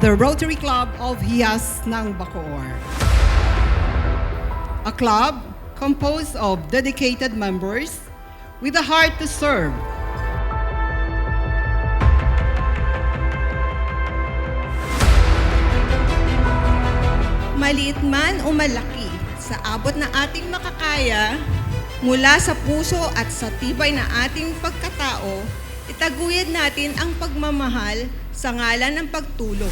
the Rotary Club of Hiyas ng Bacoor. A club composed of dedicated members with a heart to serve. Maliit man o malaki, sa abot na ating makakaya, mula sa puso at sa tibay na ating pagkatao, itaguyod natin ang pagmamahal sa ngalan ng pagtulong.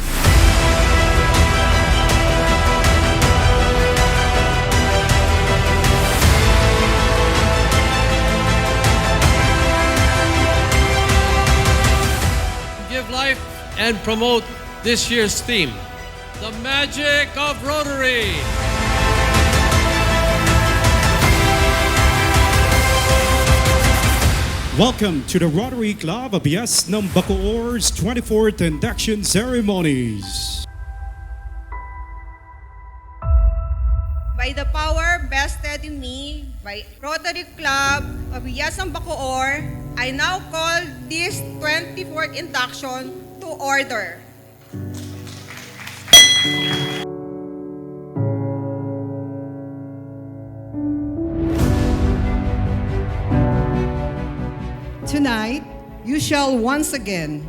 Give life and promote this year's theme, the magic of Rotary. Welcome to the Rotary Club of Hiyas ng Bacoor's 24th induction ceremonies. By the power vested in me by Rotary Club of Hiyas ng Bacoor, I now call this 24th induction to order. Tonight, you shall once again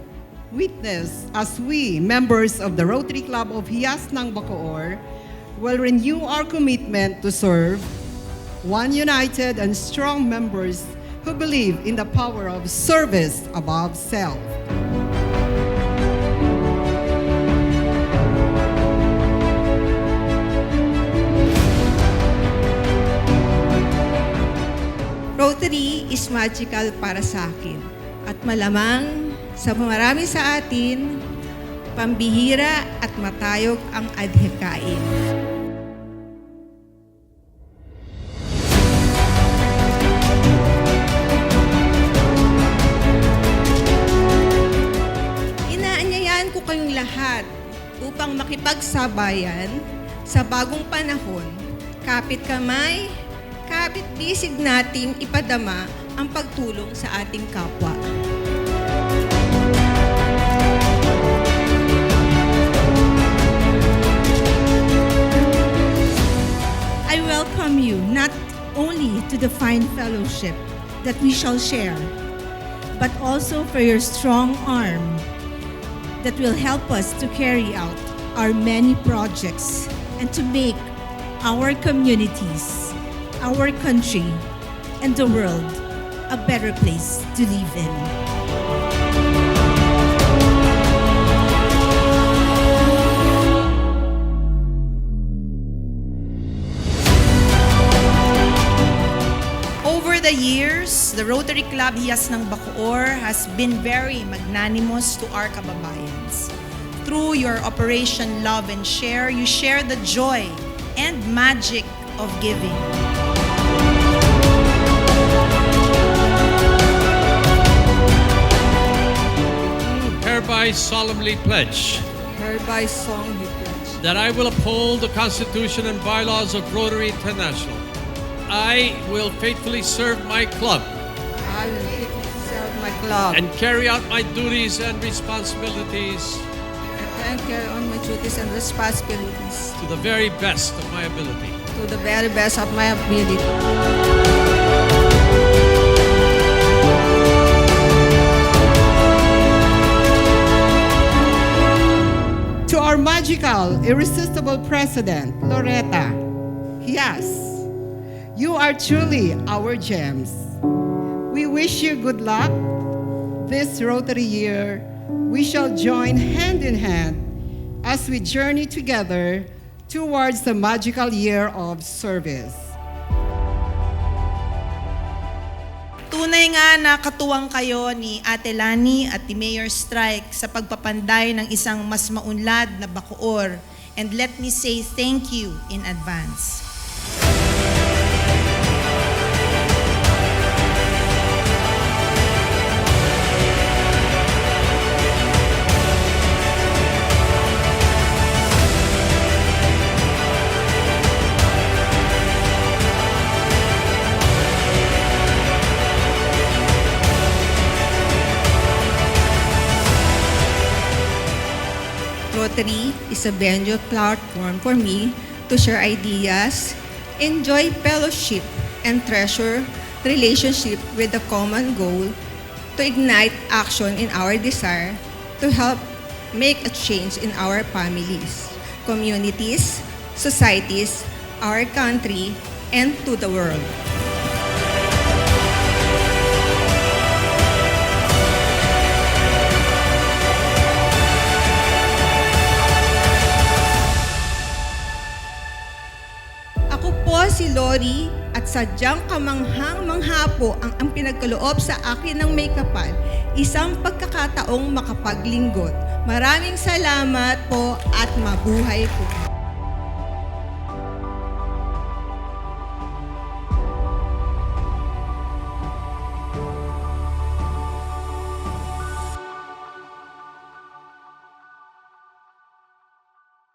witness as we, members of the Rotary Club of Hiyas ng Bacoor, will renew our commitment to serve, one united and strong members who believe in the power of service above self. Rotary is magical para sa akin at malamang sa marami sa atin, pambihira at matayog ang adhikain. Inaanyayahan ko kayong lahat upang makipagsabayan sa bagong panahon, kapit kamay, kapit bisig nating ipadama ang pagtulong sa ating kapwa. I welcome you not only to the fine fellowship that we shall share, but also for your strong arm that will help us to carry out our many projects and to make our communities, our country, and the world a better place to live in. Over the years, the Rotary Club Hiyas ng Bacoor has been very magnanimous to our kababayans. Through your Operation Love and Share, you share the joy and magic of giving. Hereby solemnly pledge Hereby solemnly pledge that I will uphold the Constitution and bylaws of Rotary International. I will faithfully serve my club I will faithfully serve my club and carry out my duties and responsibilities and carry on my duties and responsibilities to the very best of my ability. to the very best of my ability. To our magical, irresistible President, Loretta, yes, you are truly our gems. We wish you good luck. This Rotary year, we shall join hand in hand as we journey together towards the magical year of service. Tunay nga na katuwang kayo ni Ate Lani at ni Mayor Strike sa pagpapanday ng isang mas maunlad na Bacoor. And let me say thank you in advance. Rotary is a venue platform for me to share ideas, enjoy fellowship, and treasure relationship with the common goal to ignite action in our desire to help make a change in our families, communities, societies, our country, and to the world. Ako po si Lori at sadyang kamanghang-mangha po ang pinagkaloob sa akin ng may kapal, isang pagkakataong makapaglingkod. Maraming salamat po at mabuhay po.